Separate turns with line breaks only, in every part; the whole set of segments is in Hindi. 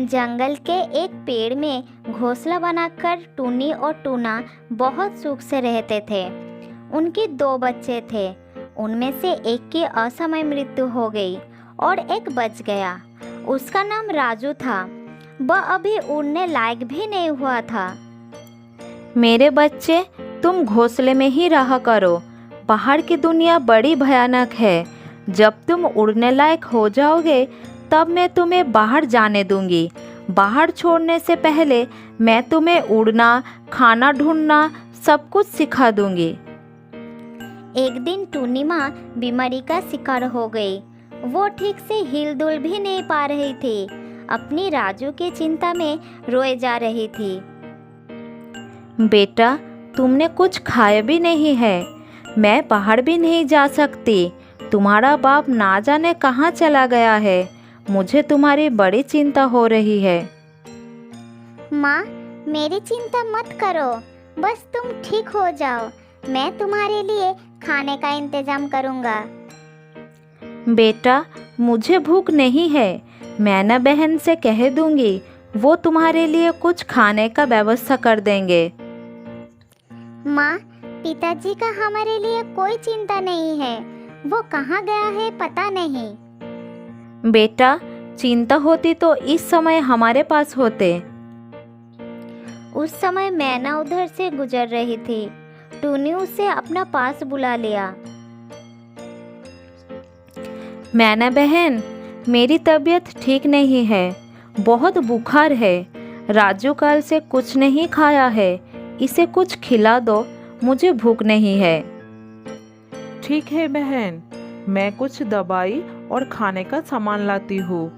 जंगल के एक पेड़ में घोंसला बनाकर टूनी और टूना बहुत सुख से रहते थे। उनके 2 बच्चे थे। उनमें से एक की असमय मृत्यु हो गई और एक बच गया। उसका नाम राजू था। वह अभी उड़ने लायक भी नहीं हुआ था।
मेरे बच्चे, तुम घोंसले में ही रहा करो। बाहर की दुनिया बड़ी भयानक है। जब तुम उड़ने लायक हो जाओगे तब मैं तुम्हें बाहर जाने दूंगी। बाहर छोड़ने से पहले मैं तुम्हें उड़ना, खाना ढूंढना सब कुछ सिखा दूंगी।
एक दिन टूनी माँ बीमारी का शिकार हो गई। वो ठीक से हिल-डुल भी नहीं पा रही थी। अपनी राजू की चिंता में रोए जा रही थी।
बेटा, तुमने कुछ खाया भी नहीं है। मैं बाहर भी नहीं जा सकती। तुम्हारा बाप ना जाने कहाँ चला गया है। मुझे तुम्हारी बड़ी चिंता हो रही है।
माँ, मेरी चिंता मत करो। बस तुम ठीक हो जाओ। मैं तुम्हारे लिए खाने का इंतजाम करूँगा।
बेटा, मुझे भूख नहीं है। मैं ना बहन से कह दूंगी, वो तुम्हारे लिए कुछ खाने का व्यवस्था कर देंगे।
माँ, पिताजी का हमारे लिए कोई चिंता नहीं है। वो कहाँ गया है पता नहीं।
बेटा, चिंता होती तो इस समय हमारे पास होते।
उस समय मैना उधर से गुजर रही थी। टूनी उसे अपना पास बुला लिया।
मैना बहन, मेरी तबीयत ठीक नहीं है। बहुत बुखार है। राजू कल से कुछ नहीं खाया है। इसे कुछ खिला दो, मुझे भूख नहीं है।
ठीक है बहन, मैं कुछ दवाई और खाने का सामान लाती हूँ।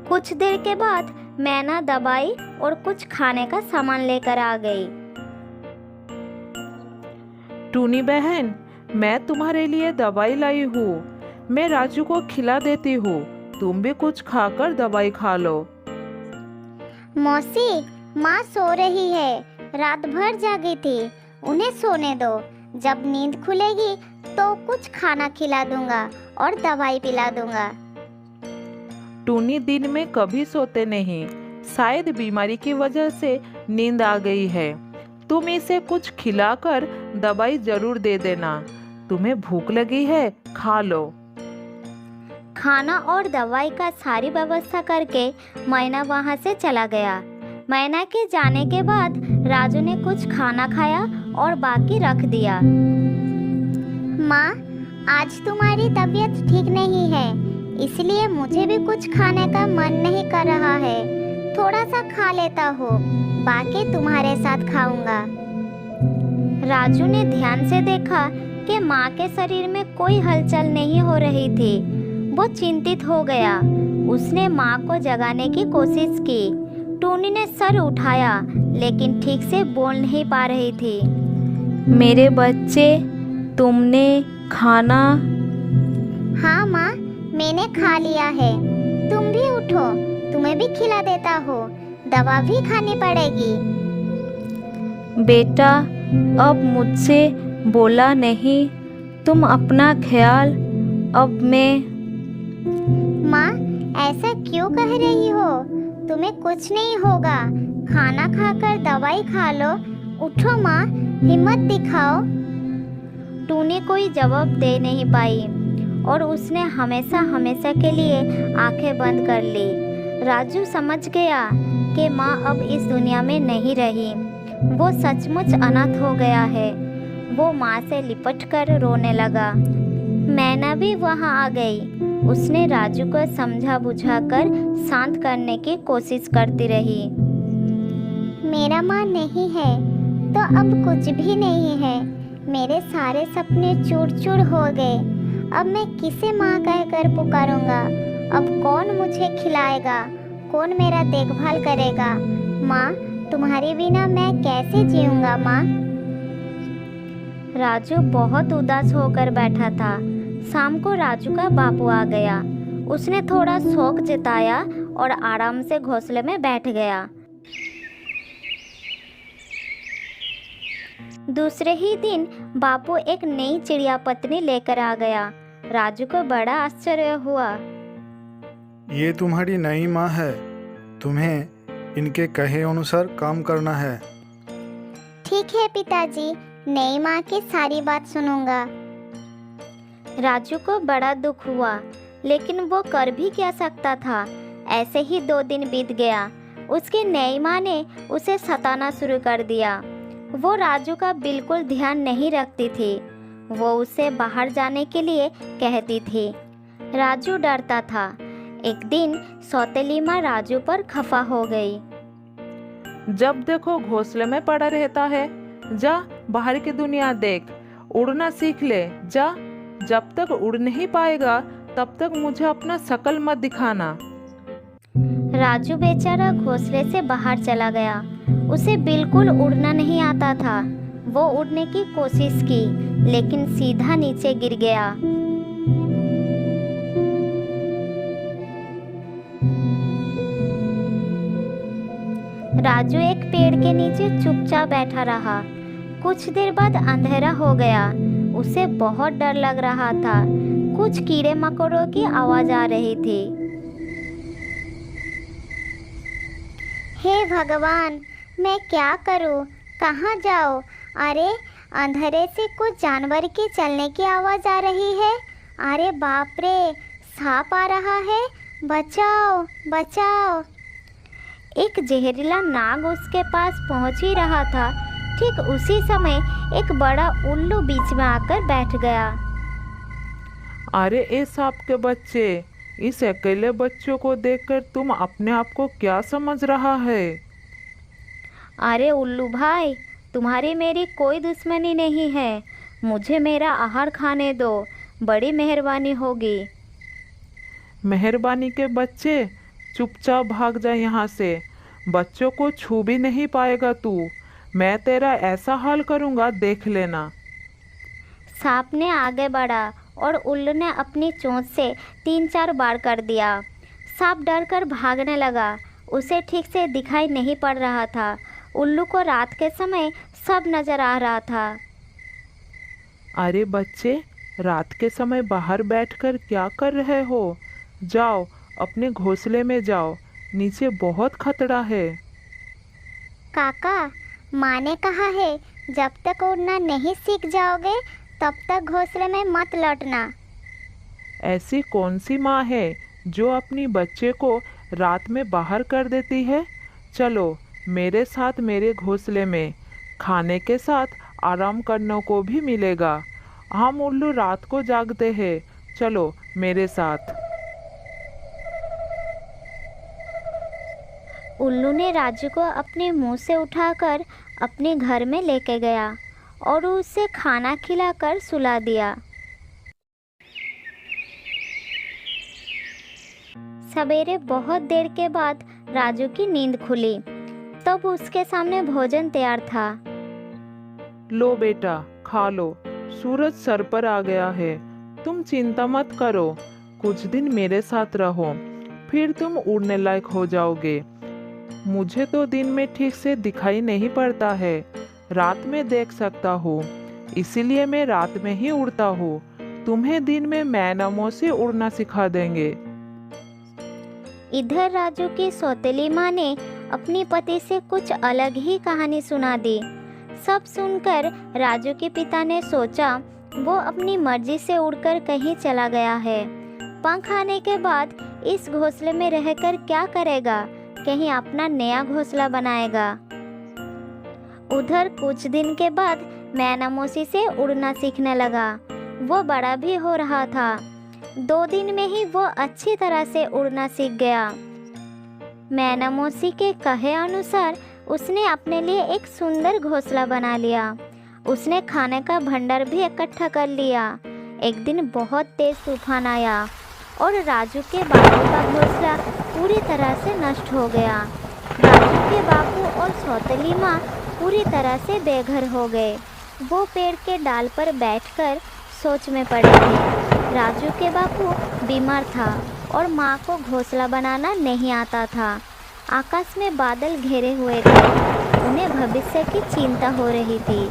कुछ देर के बाद मैना दवाई और कुछ खाने का सामान लेकर आ गई।
टूनी बहन, मैं तुम्हारे लिए दवाई लाई हूँ। मैं राजू को खिला देती हूँ। तुम भी कुछ खाकर दवाई खा लो।
मौसी, माँ सो रही है। रात भर जागी थी। उन्हें सोने दो। जब नींद खुलेगी तो कुछ खाना खिला दूंगा और दवाई पिला दूंगा।
टूनी दिन में कभी सोते नहीं। शायद बीमारी की वजह से नींद आ गई है। तुम इसे कुछ खिलाकर दवाई जरूर दे देना। तुम्हें भूख लगी है, खा लो।
खाना और दवाई का सारी व्यवस्था करके मैना वहाँ से चला गया। मैना के जाने के बाद राजू ने कुछ खाना खाया और बाकी रख दिया। माँ, आज तुम्हारी तबीयत ठीक नहीं है, इसलिए मुझे भी कुछ खाने का मन नहीं कर रहा है। थोड़ा सा खा लेता हूँ, बाकी तुम्हारे साथ खाऊंगा। राजू ने ध्यान से देखा कि माँ के शरीर में कोई हलचल नहीं हो रही थी। वो चिंतित हो गया। उसने माँ को जगाने की कोशिश की। टूनी ने सर उठाया लेकिन ठीक से बोल नहीं पा रही थी।
मेरे बच्चे, तुमने खाना?
हाँ माँ, मैंने खा लिया है। तुम भी उठो, तुम्हें भी खिला देता हूँ। दवा भी खानी पड़ेगी।
बेटा, अब मुझसे बोला नहीं। तुम अपना ख्याल। अब मैं।
माँ, ऐसा क्यों कह रही हो? तुम्हें कुछ नहीं होगा। खाना खाकर दवाई खा लो। उठो माँ, हिम्मत दिखाओ। टूनी कोई जवाब दे नहीं पाई और उसने हमेशा हमेशा के लिए आंखें बंद कर ली। राजू समझ गया कि माँ अब इस दुनिया में नहीं रही। वो सचमुच अनाथ हो गया है। वो माँ से लिपटकर रोने लगा। मैना भी वहाँ आ गई। उसने राजू को समझा बुझाकर शांत करने की कोशिश करती रही। मेरा माँ नहीं है तो अब कुछ भी नहीं है। मेरे सारे सपने चूर चूर हो गए। अब मैं किसे माँ कहकर पुकारूंगा? अब कौन मुझे खिलाएगा? कौन मेरा देखभाल करेगा? माँ, तुम्हारे बिना मैं कैसे जीऊंगा माँ? राजू बहुत उदास होकर बैठा था। शाम को राजू का बापू आ गया। उसने थोड़ा शौक जताया और आराम से घोंसले में बैठ गया। दूसरे ही दिन बापू एक नई चिड़िया पत्नी लेकर आ गया। राजू को बड़ा आश्चर्य हुआ।
ये तुम्हारी नई माँ है? तुम्हें इनके कहे अनुसार काम करना है।
ठीक है पिताजी, नई माँ की सारी बात सुनूंगा।
राजू को बड़ा दुख हुआ, लेकिन वो कर भी क्या सकता था। ऐसे ही 2 दिन बीत गया। उसकी नई माँ ने उसे सताना शुरू कर दिया। वो राजू का बिल्कुल ध्यान नहीं रखती थी। वो उसे बाहर जाने के लिए कहती थी। राजू डरता था। एक दिन सौतेली माँ राजू पर खफा हो गई।
जब देखो घोंसले में पड़ा रहता है। जा बाहर की दुनिया देख, उड़ना सीख ले। जा, जब तक उड़ नहीं पाएगा तब तक मुझे अपना शकल मत दिखाना।
राजू बेचारा घोंसले से बाहर चला गया। उसे बिल्कुल उड़ना नहीं आता था। वो उड़ने की कोशिश की, लेकिन सीधा नीचे गिर गया। राजू एक पेड़ के नीचे चुपचाप बैठा रहा। कुछ देर बाद अंधेरा हो गया। उसे बहुत डर लग रहा था। कुछ कीड़े मकोड़ों की आवाज आ रही थी।
हे भगवान, मैं क्या करूं? कहाँ जाऊं? अरे, अंधेरे से कुछ जानवर की चलने की आवाज़ आ रही है। अरे बाप रे, सांप आ रहा है। बचाओ बचाओ।
एक जहरीला नाग उसके पास पहुंच ही रहा था। ठीक उसी समय एक बड़ा उल्लू बीच में आकर बैठ गया।
अरे ए सांप के बच्चे, इस अकेले बच्चों को देखकर तुम अपने आप को क्या समझ रहा है?
अरे उल्लू भाई, तुम्हारी मेरी कोई दुश्मनी नहीं है। मुझे मेरा आहार खाने दो, बड़ी मेहरबानी होगी।
मेहरबानी के बच्चे, चुपचाप भाग जा यहाँ से। बच्चों को छू भी नहीं पाएगा तू। मैं तेरा ऐसा हाल करूँगा, देख लेना।
सांप ने आगे बढ़ा और उल्लू ने अपनी चोंच से 3-4 बार कर दिया। सांप डर कर भागने लगा। उसे ठीक से दिखाई नहीं पड़ रहा था। उल्लू को रात के समय सब नजर आ रहा था।
अरे बच्चे, रात के समय बाहर बैठकर क्या कर रहे हो? जाओ अपने घोंसले में जाओ, नीचे बहुत खतरा है।
काका, माँ ने कहा है जब तक उड़ना नहीं सीख जाओगे तब तक घोंसले में मत लौटना।
ऐसी कौन सी माँ है जो अपनी बच्चे को रात में बाहर कर देती है? चलो मेरे साथ मेरे घोंसले में। खाने के साथ आराम करने को भी मिलेगा। हम उल्लू रात को जागते हैं। चलो मेरे साथ।
उल्लू ने राजू को अपने मुंह से उठाकर अपने घर में लेके गया और उसे खाना खिलाकर सुला दिया। सवेरे बहुत देर के बाद राजू की नींद खुली। तब उसके सामने भोजन तैयार था।
लो बेटा, खा लो। सूरज सर पर आ गया है। तुम चिंता मत करो। कुछ दिन मेरे साथ रहो, फिर तुम उड़ने लायक हो जाओगे। मुझे तो दिन में ठीक से दिखाई नहीं पड़ता है, रात में देख सकता हूँ। इसीलिए मैं रात में ही उड़ता हूँ। तुम्हें दिन में मैनामों से उड़ना सिखा देंगे।
इधर राजू की सौतेली माँ ने अपनी पति से कुछ अलग ही कहानी सुना दी। सब सुनकर राजू के पिता ने सोचा वो अपनी मर्जी से उड़कर कहीं चला गया है। पंख आने के बाद इस घोंसले में रहकर क्या करेगा? कहीं अपना नया घोंसला बनाएगा। उधर कुछ दिन के बाद मैना मौसी से उड़ना सीखने लगा। वो बड़ा भी हो रहा था। 2 दिन में ही वो अच्छी तरह से उड़ना सीख गया। मैना मौसी के कहे अनुसार उसने अपने लिए एक सुंदर घोंसला बना लिया। उसने खाने का भंडार भी इकट्ठा कर लिया। एक दिन बहुत तेज तूफान आया और राजू के बापू का घोंसला पूरी तरह से नष्ट हो गया। राजू के बापू और सौतेली माँ पूरी तरह से बेघर हो गए। वो पेड़ के डाल पर बैठकर सोच में पड़े थे। राजू के बापू बीमार था और माँ को घोंसला बनाना नहीं आता था। आकाश में बादल घेरे हुए थे। उन्हें भविष्य की चिंता हो रही थी।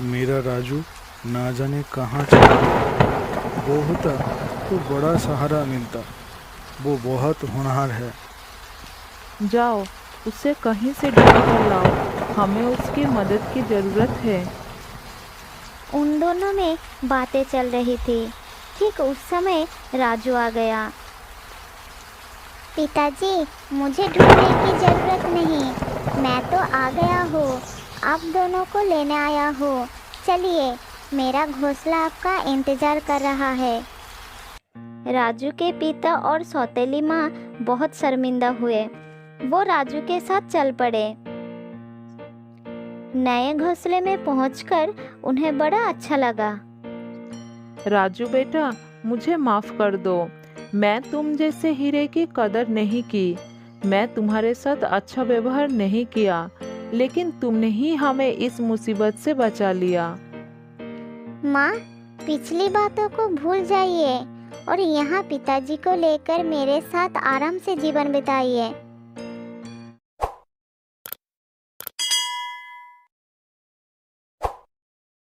मेरा राजू ना जाने कहाँ चला गया। वो होता तो बड़ा सहारा मिलता। वो बहुत होनहार है।
जाओ, उसे कहीं से ढूंढ कर लाओ, हमें उसकी मदद की ज़रूरत है।
उन दोनों में बातें चल रही थी। ठीक उस समय राजू आ गया। पिताजी, मुझे ढूंढने की जरूरत नहीं, मैं तो आ गया हूँ। आप दोनों को लेने आया हूँ। चलिए, मेरा घोंसला आपका इंतजार कर रहा है। राजू के पिता और सौतेली माँ बहुत शर्मिंदा हुए। वो राजू के साथ चल पड़े। नए घोंसले में पहुंचकर उन्हें बड़ा अच्छा लगा।
राजू बेटा, मुझे माफ़ कर दो। मैं तुम जैसे हीरे की कदर नहीं की। मैं तुम्हारे साथ अच्छा व्यवहार नहीं किया, लेकिन तुमने ही हमें इस मुसीबत से बचा लिया।
माँ, पिछली बातों को भूल जाइए और यहाँ पिताजी को लेकर मेरे साथ आराम से जीवन बिताइए।